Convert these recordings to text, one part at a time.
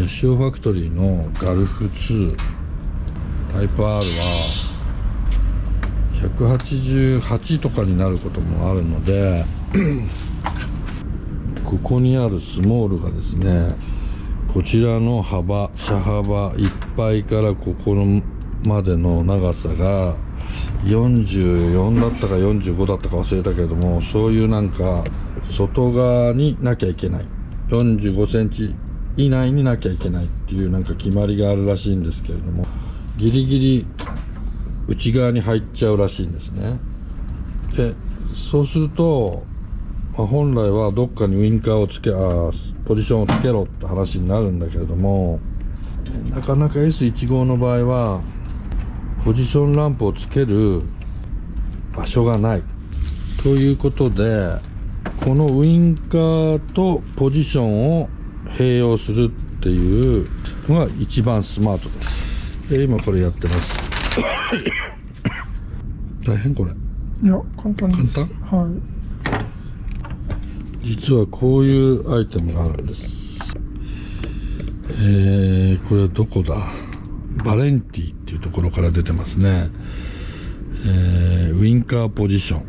ヤシオファクトリーのガルフ2タイプ R は188とかになることもあるのでここにあるスモールがですね、こちらの幅、車幅いっぱいからここまでの長さが44だったか45だったか忘れたけれども、そういうなんか外側になきゃいけない、45センチ以内になきゃいけないっていうなんか決まりがあるらしいんですけれども、ギリギリ内側に入っちゃうらしいんですね。でそうすると、本来はどっかにウインカーをポジションをつけろって話になるんだけれども、なかなか S15 の場合はポジションランプをつける場所がないということで、このウインカーとポジションを併用するっていうのが一番スマートです。で今これやってます大変これ。いや、簡単です。簡単？はい。実はこういうアイテムがあるんです。これはどこだ？バレンティっていうところから出てますね。ウインカーポジション。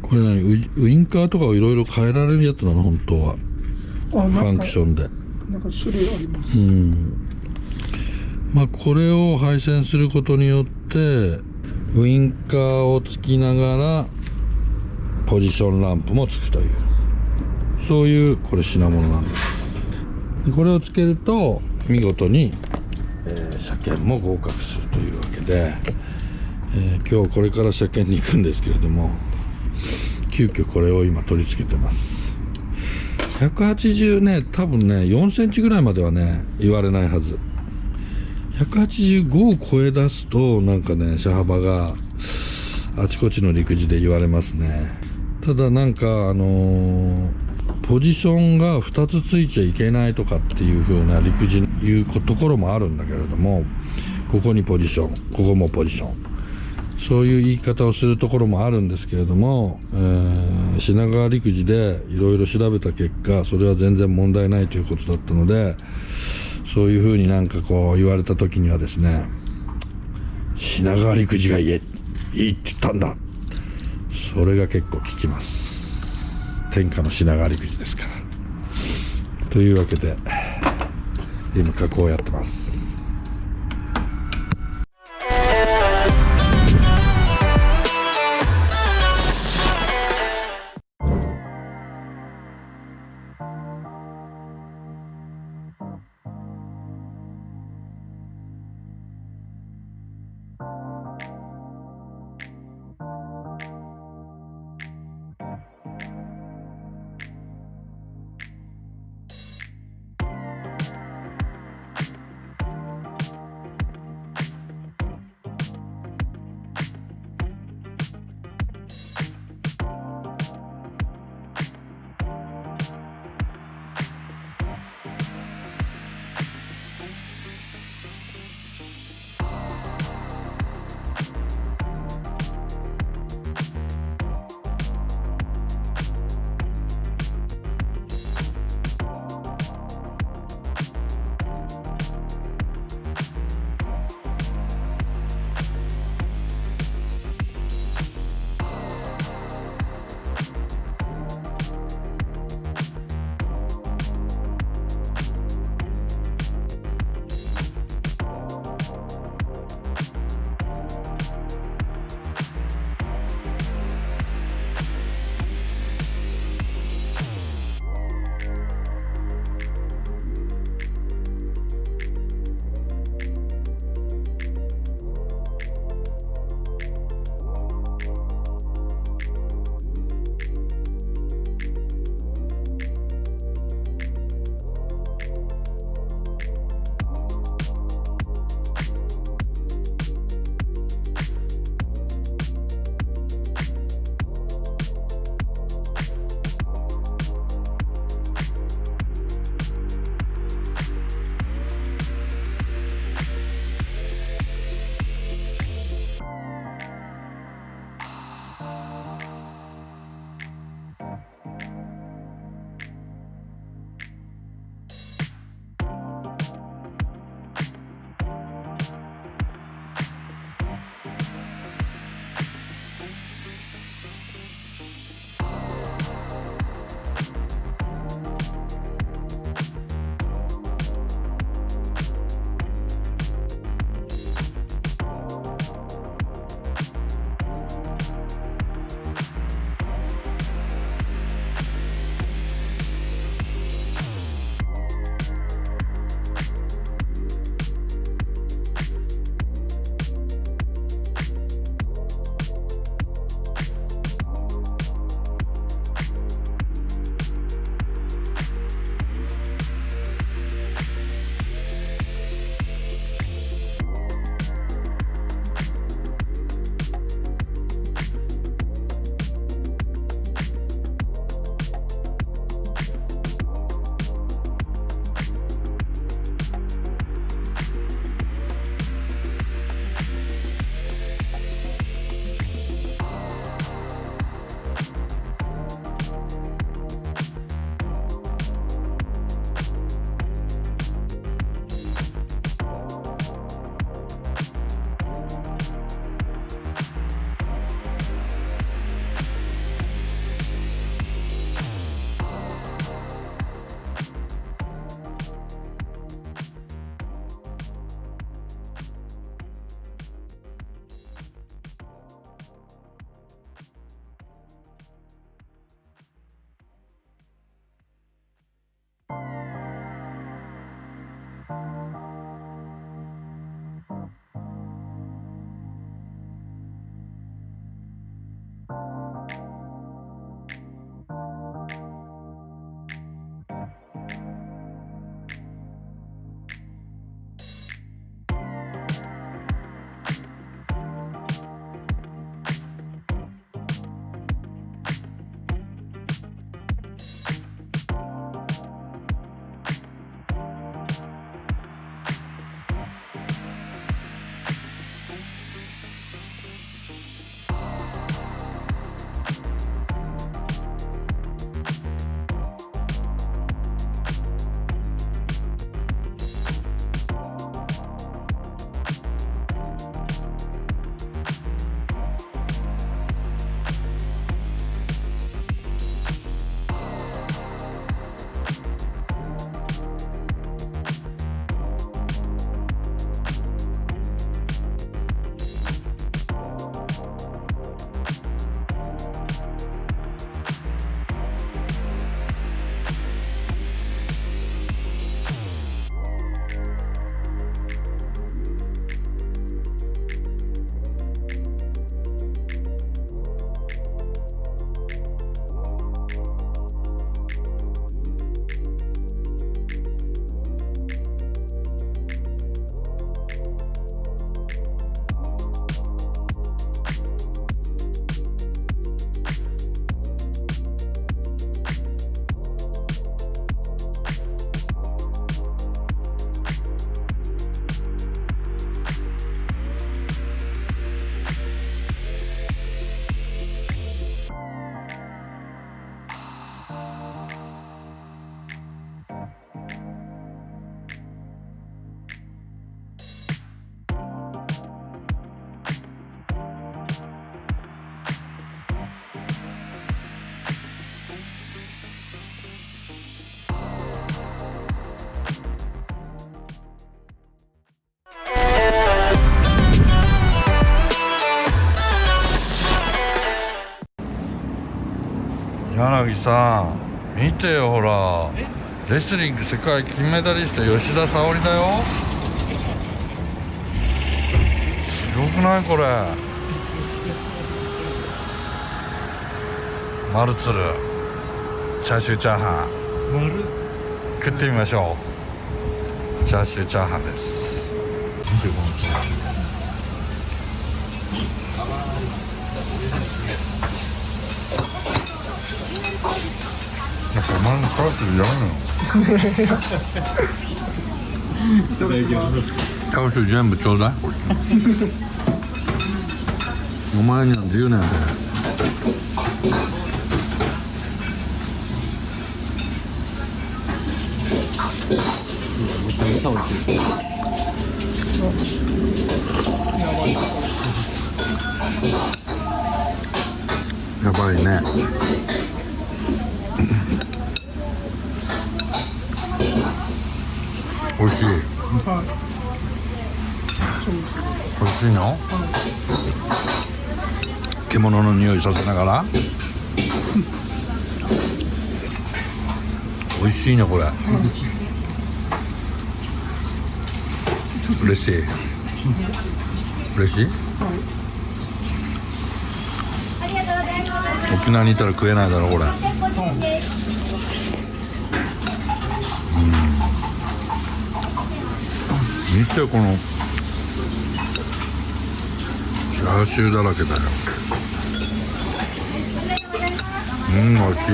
これ何？ウインカーとかをいろいろ変えられるやつなの本当は。ファンクションで。なんか種類あります。これを配線することによってウインカーをつきながらポジションランプもつくという、そういうこれ品物なんです。これをつけると見事に、車検も合格するというわけで、今日これから車検に行くんですけれども、急遽これを今取り付けてます。180ね、多分ね4センチぐらいまではね言われないはず。185を超え出すとなんかね車幅があちこちの陸自で言われますね。ただなんかポジションが2つついちゃいけないとかっていう風な陸自いうところもあるんだけれども、ここにポジション、ここもポジション、そういう言い方をするところもあるんですけれども、品川陸自でいろいろ調べた結果それは全然問題ないということだったので、そういう風になんかこう言われた時にはですね、品川陸自がいいって言ったんだ、それが結構効きます。天下の品川陸自ですから。というわけで今加工をやってます。柳さん見てよ、ほらレスリング世界金メダリスト吉田沙保里だよ。白くないこれ。マルツルチャーシューチャーハン食ってみましょう。チャーシューチャーハンです。見てこのチャーシュー。たまにチャーシューいらんのよ。チャーシュー全部ちょうだい。お前には自由なんだよ。やばいね。美味しい。はい。美味しいの？獣の匂いさせながら。美味しいねこれ。嬉しい。嬉しい？沖縄にいたら食えないだろこれ。見てこのチャーシューだらけだよ。美味しい。